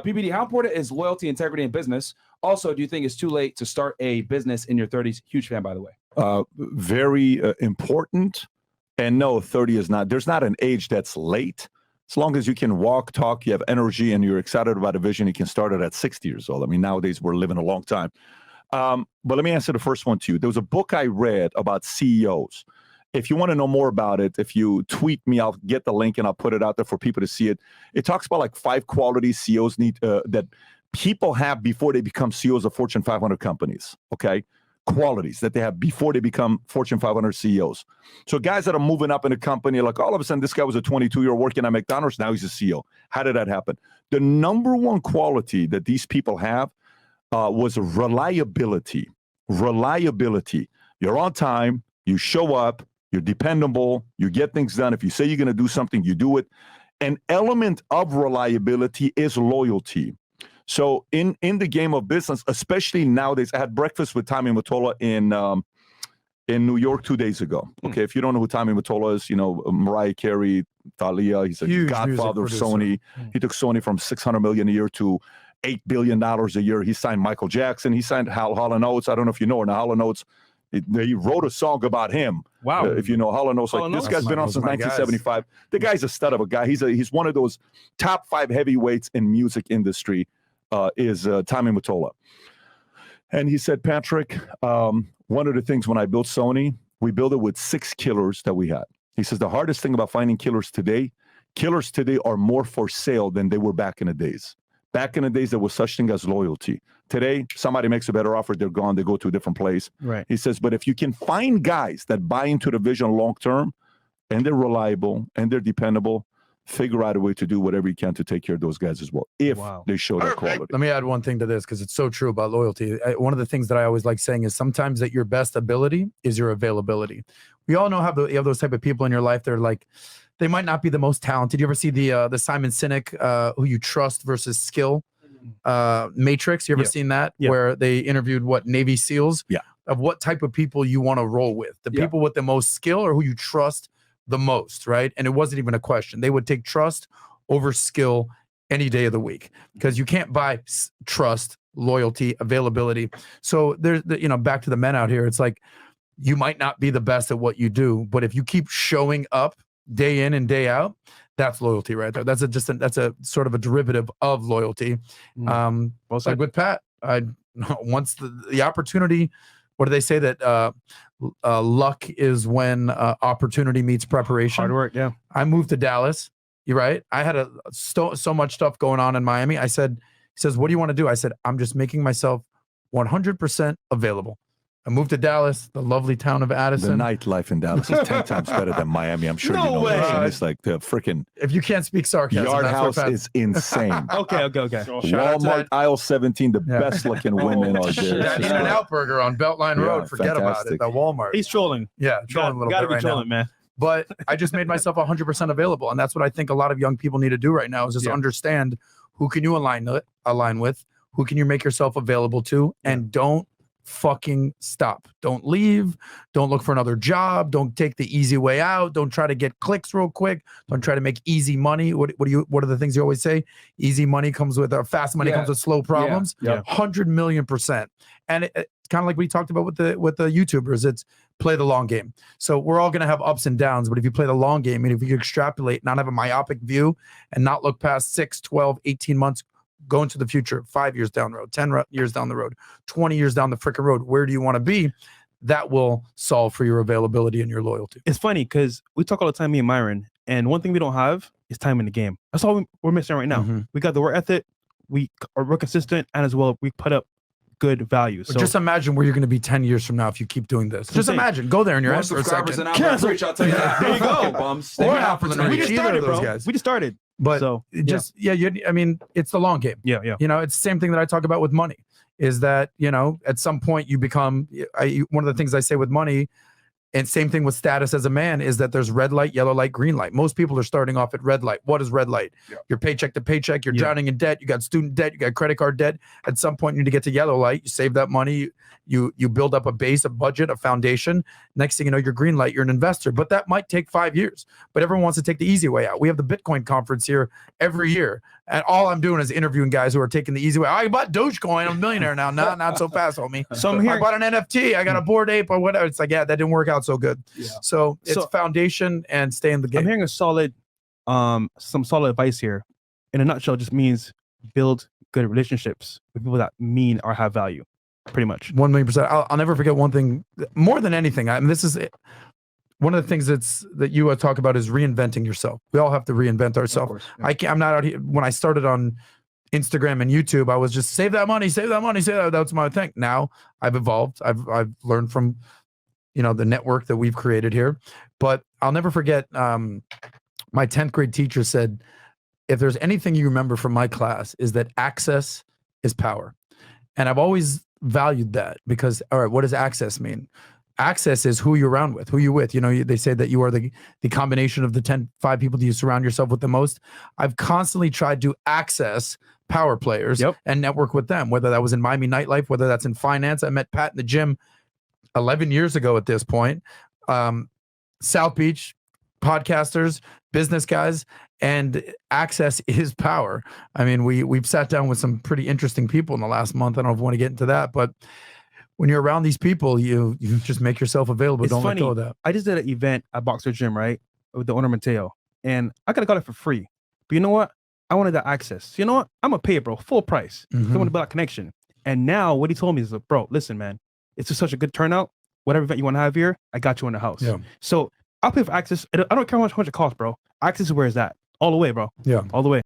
PBD, how important is loyalty, integrity in business? Also, do you think it's too late to start a business in your 30s? Huge fan, by the way. Very important. And no, 30 is not. There's not an age that's late. As long as you can walk, talk, you have energy, and you're excited about a vision, you can start it at 60 years old. I mean, nowadays we're living a long time. But let me answer the first one to you. There was a book I read about CEOs. If you want to know more about it, if you tweet me, I'll get the link and I'll put it out there for people to see it. It talks about like 5 qualities CEOs need that people have before they become CEOs of Fortune 500 companies. Okay, qualities that they have before they become Fortune 500 CEOs. So guys that are moving up in a company, like all of a sudden this guy was a 22-year-old working at McDonald's, now he's a CEO. How did that happen? The number one quality that these people have was reliability. Reliability. You're on time. You show up. You're dependable. You get things done. If you say you're going to do something, you do it. An element of reliability is loyalty. So in the game of business, especially nowadays, I had breakfast with Tommy Mottola in New York 2 days ago. Okay, if you don't know who Tommy Mottola is, you know, Mariah Carey, Thalia, he's a huge godfather of Sony. He took Sony from $600 million a year to $8 billion a year. He signed Michael Jackson. He signed Hall & Oates. I don't know if you know, or now Hall & Oates, he wrote a song about him. Wow. If you know Hall & Oates, like this guy's been on since 1975. The guy's a stud of a guy. He's one of those top 5 heavyweights in music industry. Is Tommy Mottola. And he said, Patrick, one of the things when I built Sony, we built it with 6 killers that we had. He says, the hardest thing about finding killers today are more for sale than they were back in the days. Back in the days, there was such thing as loyalty. Today, somebody makes a better offer, they're gone, they go to a different place. Right. He says, but if you can find guys that buy into the vision long-term, and they're reliable, and they're dependable, figure out a way to do whatever you can to take care of those guys as well, if they show that quality. Let me add one thing to this, because it's so true about loyalty. One of the things that I always like saying is sometimes that your best ability is your availability. We all know you have those type of people in your life. They're like, they might not be the most talented. You ever see the Simon Sinek, who you trust versus skill matrix? You ever seen that? Where they interviewed Navy SEALs? Yeah. Of what type of people you want to roll with. The people with the most skill or who you trust the most, right? And it wasn't even a question. They would take trust over skill any day of the week, because you can't buy trust, loyalty, availability. So there's back to the men out here. It's like, you might not be the best at what you do, but if you keep showing up day in and day out, that's loyalty right there. That's a sort of a derivative of loyalty. Well, like with Pat, once the opportunity, what do they say that luck is when opportunity meets preparation? Hard work, yeah. I moved to Dallas. You're right. I had so much stuff going on in Miami. He says, what do you want to do? I said, I'm just making myself 100% available. I moved to Dallas, the lovely town of Addison. The nightlife in Dallas is 10 times better than Miami. I'm sure you know that. It's like the freaking... If you can't speak sarcasm, Yard House is insane. Okay. Walmart aisle 17, the best looking women are there. That In-N-Out burger on Beltline Road, forget about it. The Walmart. He's trolling. Yeah, trolling a little bit Gotta be right trolling, now. man. But I just made myself 100% available. And that's what I think a lot of young people need to do right now, is just understand who can you align with, who can you make yourself available to, and don't fucking stop. Don't leave. Don't look for another job. Don't take the easy way out. Don't try to get clicks real quick. Don't try to make easy money. What are the things you always say? Easy money comes with, fast money comes with slow problems. 100,000,000%. And it's kind of like we talked about with the YouTubers. It's play the long game. So we're all going to have ups and downs, but if you play the long game, and if you extrapolate, not have a myopic view and not look past 6, 12, 18 months, go into the future, 5 years down the road, 10 years down the road, 20 years down the freaking road. Where do you want to be? That will solve for your availability and your loyalty. It's funny because we talk all the time, me and Myron, and one thing we don't have is time in the game. That's all we're missing right now. We got the work ethic, we're consistent, and as well, we put up good value. So just imagine where you're going to be 10 years from now if you keep doing this. Just imagine. Go there in your head for a second. Cancel. I'll tell you that. There you go. Bums. Or Alfred We just started, bro. We just started. But so, I mean, it's the long game. Yeah. You know, it's the same thing that I talk about with money, is that, at some point you become, one of the things I say with money, And same thing with status as a man is that there's red light, yellow light, green light. Most people are starting off at red light. What is red light? Yeah. You're paycheck to paycheck. You're drowning in debt. You got student debt. You got credit card debt. At some point, you need to get to yellow light. You save that money. You build up a base, a budget, a foundation. Next thing you know, you're green light. You're an investor. But that might take 5 years. But everyone wants to take the easy way out. We have the Bitcoin conference here every year. And all I'm doing is interviewing guys who are taking the easy way. I bought Dogecoin. I'm a millionaire now. Not so fast, homie. So I'm hearing, I bought an NFT. I got a Bored Ape or whatever. It's like, yeah, that didn't work out so good. Yeah. So it's foundation and stay in the game. I'm hearing a solid, some solid advice here. In a nutshell, it just means build good relationships with people that mean or have value. Pretty much. 1,000,000%. I'll never forget one thing more than anything. I mean, this is one of the things that you talk about is reinventing yourself. We all have to reinvent ourselves. I'm not out here. When I started on Instagram and YouTube, I was just save that money, save that money, save that. That's my thing. Now I've evolved. I've learned from, the network that we've created here. But I'll never forget. My 10th grade teacher said, if there's anything you remember from my class is that access is power. And I've always valued that because, all right, what does access mean? Access is who you're around with, who you're with. They say that you are the combination of the 5 people that you surround yourself with the most. I've constantly tried to access power players and network with them, whether that was in Miami nightlife, whether that's in finance. I met Pat in the gym 11 years ago at this point. South Beach, podcasters, business guys, and access is power. I mean, we've sat down with some pretty interesting people in the last month. I don't know if I want to get into that, but when you're around these people, you just make yourself available. It's don't funny. let go of that. I just did an event at Boxer Gym, right, with the owner Mateo, and I could have got it for free. But you know what? I wanted that access. You know what? I'm gonna pay it, bro, full price. I want to build that connection. And now what he told me is, like, bro, listen, man, it's just such a good turnout. Whatever event you want to have here, I got you in the house. Yeah. So I'll pay for access. I don't care how much it costs, bro. Access is where it's at. All the way, bro. Yeah. All the way.